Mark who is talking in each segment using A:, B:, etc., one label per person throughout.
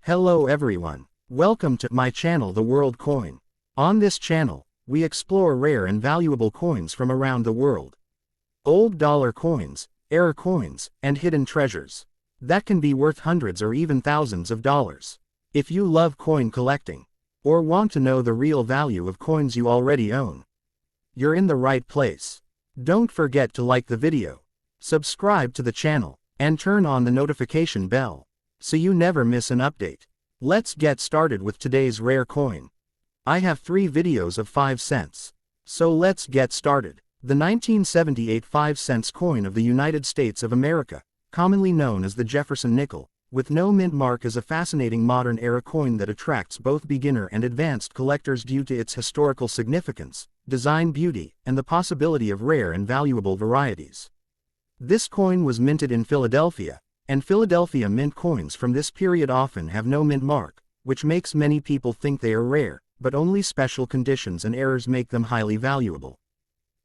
A: Hello everyone. Welcome to my channel The World Coin. On this channel, we explore rare and valuable coins from around the world. Old dollar coins, error coins, and hidden treasures that can be worth hundreds or even thousands of dollars. If you love coin collecting, or want to know the real value of coins you already own, you're in the right place. Don't forget to like the video, subscribe to the channel, and turn on the notification bell, so you never miss an update. Let's get started with today's rare coin. I have 3 videos of 5 cents. So let's get started. The 1978 5 cents coin of the United States of America, commonly known as the Jefferson nickel, with no mint mark, is a fascinating modern-era coin that attracts both beginner and advanced collectors due to its historical significance, design beauty, and the possibility of rare and valuable varieties. This coin was minted in Philadelphia, and Philadelphia mint coins from this period often have no mint mark, which makes many people think they are rare, but only special conditions and errors make them highly valuable.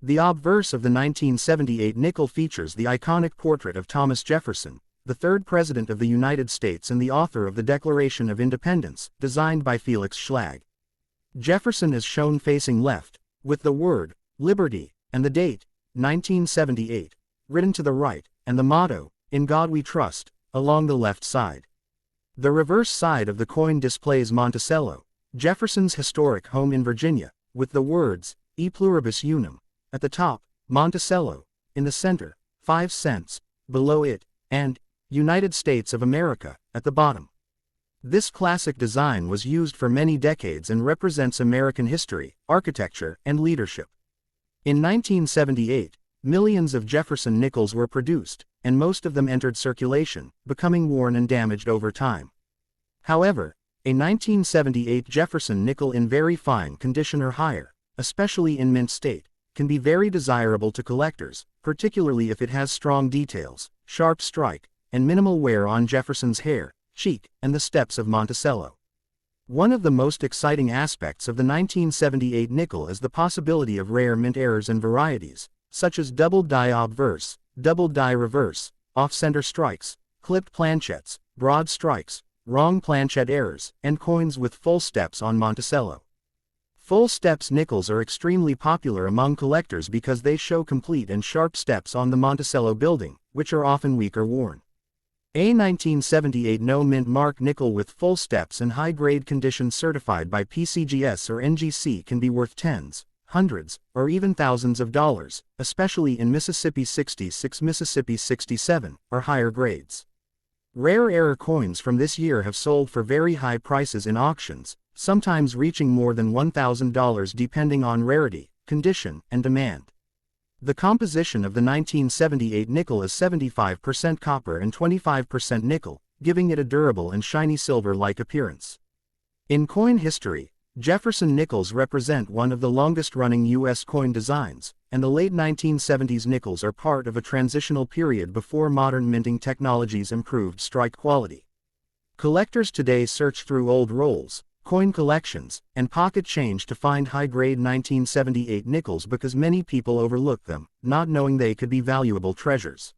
A: The obverse of the 1978 nickel features the iconic portrait of Thomas Jefferson, the 3rd President of the United States and the author of the Declaration of Independence, designed by Felix Schlag. Jefferson is shown facing left, with the word, Liberty, and the date, 1978, written to the right, and the motto, In God We Trust, along the left side. The reverse side of the coin displays Monticello, Jefferson's historic home in Virginia, with the words, E pluribus unum, at the top, Monticello, in the center, 5 cents, below it, and United States of America, at the bottom. This classic design was used for many decades and represents American history, architecture, and leadership. In 1978, millions of Jefferson nickels were produced, and most of them entered circulation, becoming worn and damaged over time. However, a 1978 Jefferson nickel in very fine condition or higher, especially in mint state, can be very desirable to collectors, particularly if it has strong details, sharp strike, and minimal wear on Jefferson's hair, cheek, and the steps of Monticello. One of the most exciting aspects of the 1978 nickel is the possibility of rare mint errors and varieties, such as doubled die obverse, doubled die reverse, off-center strikes, clipped planchettes, broad strikes, wrong planchette errors, and coins with full steps on Monticello. Full steps nickels are extremely popular among collectors because they show complete and sharp steps on the Monticello building, which are often weak or worn. A 1978 no mint mark nickel with full steps and high-grade condition certified by PCGS or NGC can be worth tens, hundreds, or even thousands of dollars, especially in Mississippi 66, Mississippi 67, or higher grades. Rare error coins from this year have sold for very high prices in auctions, sometimes reaching more than $1,000 depending on rarity, condition, and demand. The composition of the 1978 nickel is 75% copper and 25% nickel, giving it a durable and shiny silver-like appearance. In coin history, Jefferson nickels represent one of the longest-running U.S. coin designs, and the late 1970s nickels are part of a transitional period before modern minting technologies improved strike quality. Collectors today search through old rolls, coin collections, and pocket change to find high-grade 1978 nickels because many people overlook them, not knowing they could be valuable treasures.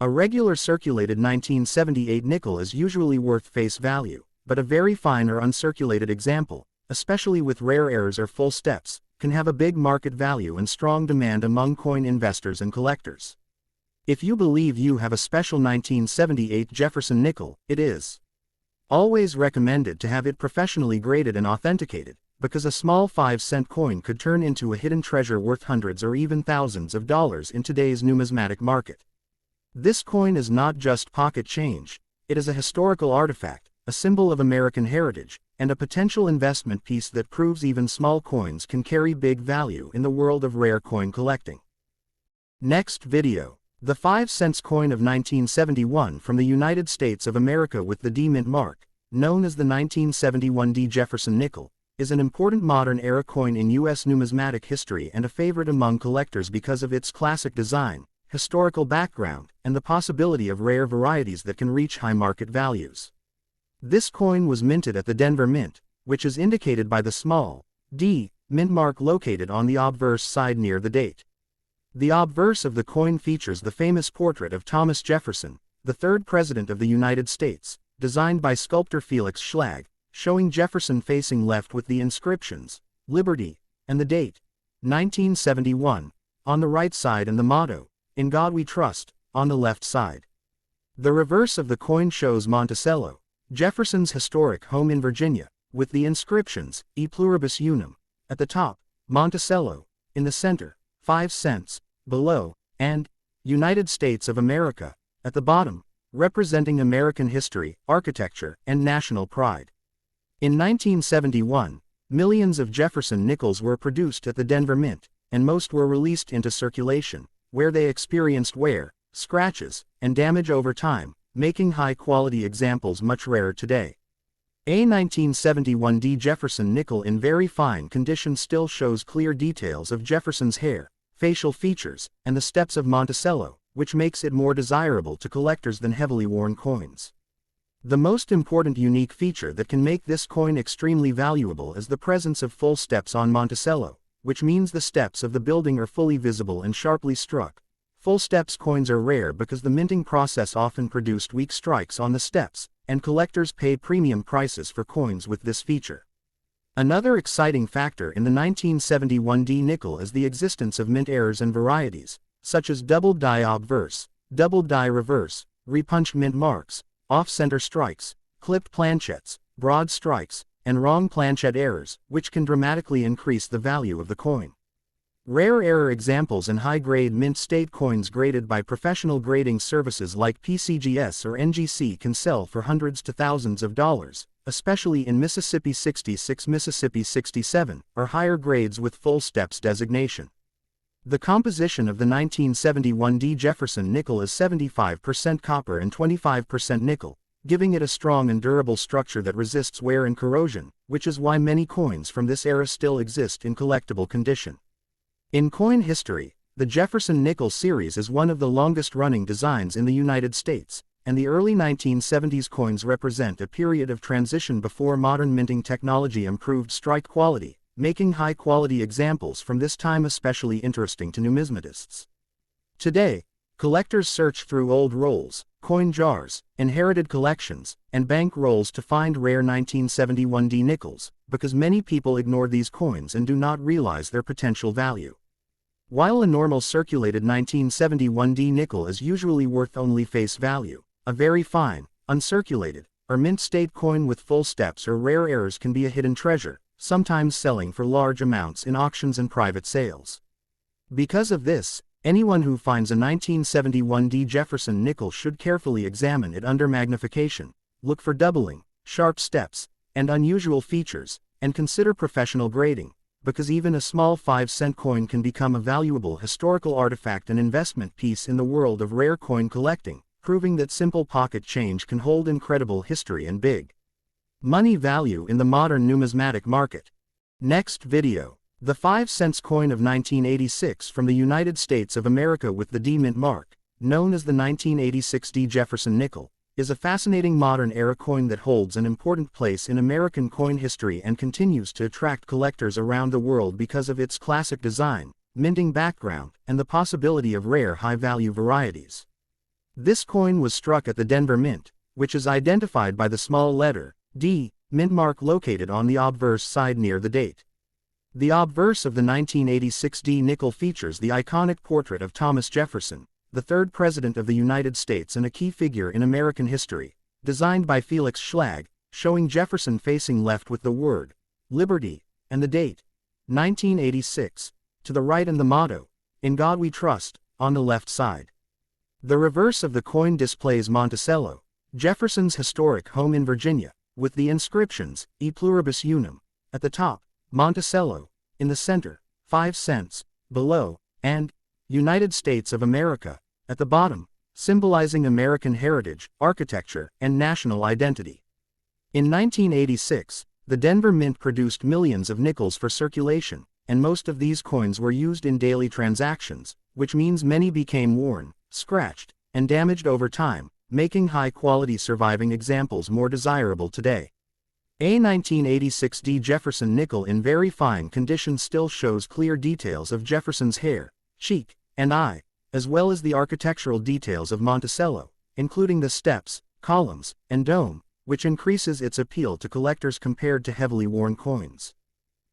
A: A regular circulated 1978 nickel is usually worth face value, but a very fine or uncirculated example, especially with rare errors or full steps, can have a big market value and strong demand among coin investors and collectors. If you believe you have a special 1978 Jefferson nickel, it is always recommended to have it professionally graded and authenticated, because a small 5-cent coin could turn into a hidden treasure worth hundreds or even thousands of dollars in today's numismatic market. This coin is not just pocket change, it is a historical artifact, a symbol of American heritage, and a potential investment piece that proves even small coins can carry big value in the world of rare coin collecting. Next video. The 5 cents coin of 1971 from the United States of America with the D mint mark, known as the 1971 D Jefferson nickel, is an important modern-era coin in U.S. numismatic history and a favorite among collectors because of its classic design, historical background, and the possibility of rare varieties that can reach high market values. This coin was minted at the Denver Mint, which is indicated by the small D mint mark located on the obverse side near the date. The obverse of the coin features the famous portrait of Thomas Jefferson, the 3rd President of the United States, designed by sculptor Felix Schlag, showing Jefferson facing left with the inscriptions, Liberty, and the date, 1971, on the right side and the motto, In God We Trust, on the left side. The reverse of the coin shows Monticello, Jefferson's historic home in Virginia, with the inscriptions, E Pluribus Unum, at the top, Monticello, in the center, 5 cents, below, and United States of America, at the bottom, representing American history, architecture, and national pride. In 1971, millions of Jefferson nickels were produced at the Denver Mint, and most were released into circulation, where they experienced wear, scratches, and damage over time, making high-quality examples much rarer today. A 1971 Jefferson nickel in very fine condition still shows clear details of Jefferson's hair, facial features, and the steps of Monticello, which makes it more desirable to collectors than heavily worn coins. The most important unique feature that can make this coin extremely valuable is the presence of full steps on Monticello, which means the steps of the building are fully visible and sharply struck. Full steps coins are rare because the minting process often produced weak strikes on the steps, and collectors pay premium prices for coins with this feature. Another exciting factor in the 1971 nickel is the existence of mint errors and varieties, such as double die obverse, double die reverse, repunched mint marks, off-center strikes, clipped planchettes, broad strikes, and wrong planchette errors, which can dramatically increase the value of the coin. Rare error examples and high-grade mint state coins graded by professional grading services like PCGS or NGC can sell for hundreds to thousands of dollars, especially in Mississippi 66, Mississippi 67, or higher grades with full steps designation. The composition of the 1971 Jefferson nickel is 75% copper and 25% nickel, giving it a strong and durable structure that resists wear and corrosion, which is why many coins from this era still exist in collectible condition. In coin history, the Jefferson nickel series is one of the longest-running designs in the United States, and the early 1970s coins represent a period of transition before modern minting technology improved strike quality, making high-quality examples from this time especially interesting to numismatists. Today, collectors search through old rolls, coin jars, inherited collections, and bank rolls to find rare 1971 nickels, because many people ignore these coins and do not realize their potential value. While a normal circulated 1971 nickel is usually worth only face value, a very fine, uncirculated, or mint state coin with full steps or rare errors can be a hidden treasure, sometimes selling for large amounts in auctions and private sales. Because of this, anyone who finds a 1971 Jefferson nickel should carefully examine it under magnification, look for doubling, sharp steps, and unusual features, and consider professional grading, because even a small 5-cent coin can become a valuable historical artifact and investment piece in the world of rare coin collecting, proving that simple pocket change can hold incredible history and big money value in the modern numismatic market. Next video. The 5 cents coin of 1986 from the United States of America with the D mint mark, known as the 1986 Jefferson nickel, is a fascinating modern-era coin that holds an important place in American coin history and continues to attract collectors around the world because of its classic design, minting background, and the possibility of rare high-value varieties. This coin was struck at the Denver Mint, which is identified by the small letter D mint mark located on the obverse side near the date. The obverse of the 1986 nickel features the iconic portrait of Thomas Jefferson, the third President of the United States and a key figure in American history, designed by Felix Schlag, showing Jefferson facing left with the word, Liberty, and the date, 1986, to the right and the motto, In God We Trust, on the left side. The reverse of the coin displays Monticello, Jefferson's historic home in Virginia, with the inscriptions, E Pluribus Unum, at the top, Monticello, in the center, 5 cents, below, and United States of America, at the bottom, symbolizing American heritage, architecture, and national identity. In 1986, the Denver Mint produced millions of nickels for circulation, and most of these coins were used in daily transactions, which means many became worn, scratched, and damaged over time, making high-quality surviving examples more desirable today. A 1986 Jefferson nickel in very fine condition still shows clear details of Jefferson's hair, cheek, and eye, as well as the architectural details of Monticello, including the steps, columns, and dome, which increases its appeal to collectors compared to heavily worn coins.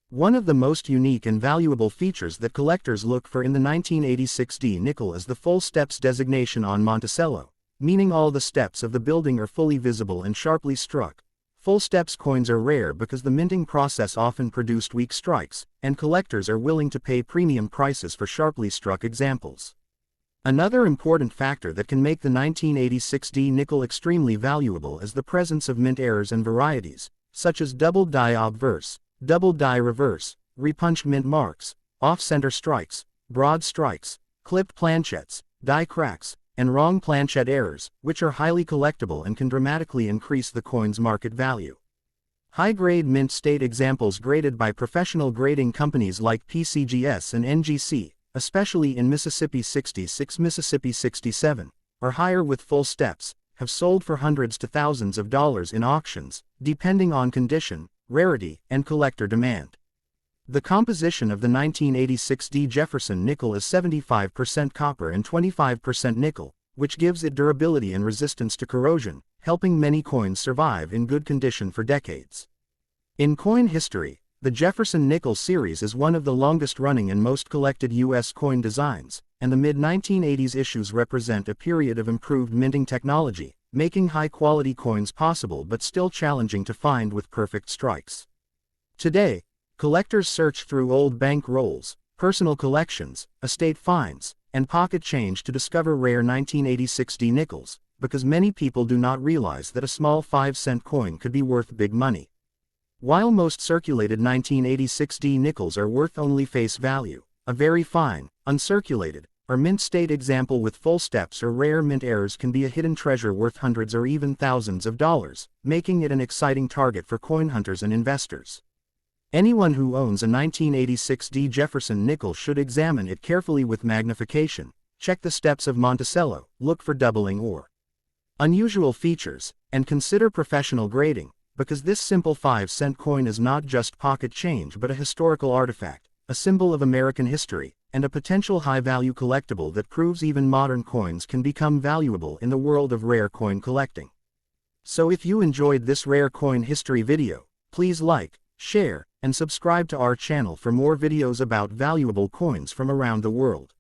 A: One of the most unique and valuable features that collectors look for in the 1986D nickel is the full steps designation on Monticello, meaning all the steps of the building are fully visible and sharply struck. Full steps coins are rare because the minting process often produced weak strikes, and collectors are willing to pay premium prices for sharply struck examples. Another important factor that can make the 1986D nickel extremely valuable is the presence of mint errors and varieties, such as double die obverse, double die reverse, repunch mint marks, off-center strikes, broad strikes, clipped planchettes, die cracks, and wrong planchette errors, which are highly collectible and can dramatically increase the coin's market value. High-grade mint state examples graded by professional grading companies like PCGS and NGC, especially in Mississippi 66, Mississippi 67, or higher with full steps, have sold for hundreds to thousands of dollars in auctions, depending on condition, rarity, and collector demand. The composition of the 1986D Jefferson nickel is 75% copper and 25% nickel, which gives it durability and resistance to corrosion, helping many coins survive in good condition for decades. In coin history, the Jefferson nickel series is one of the longest-running and most collected U.S. coin designs, and the mid-1980s issues represent a period of improved minting technology, making high-quality coins possible but still challenging to find with perfect strikes. Today, collectors search through old bank rolls, personal collections, estate finds, and pocket change to discover rare 1986D nickels, because many people do not realize that a small 5-cent coin could be worth big money. While most circulated 1986D nickels are worth only face value, a very fine, uncirculated, or mint state example with full steps or rare mint errors can be a hidden treasure worth hundreds or even thousands of dollars, making it an exciting target for coin hunters and investors. Anyone who owns a 1986D Jefferson nickel should examine it carefully with magnification, check the steps of Monticello, look for doubling or unusual features, and consider professional grading, because this simple 5-cent coin is not just pocket change but a historical artifact, a symbol of American history, and a potential high-value collectible that proves even modern coins can become valuable in the world of rare coin collecting. So if you enjoyed this rare coin history video, please like, share, and subscribe to our channel for more videos about valuable coins from around the world.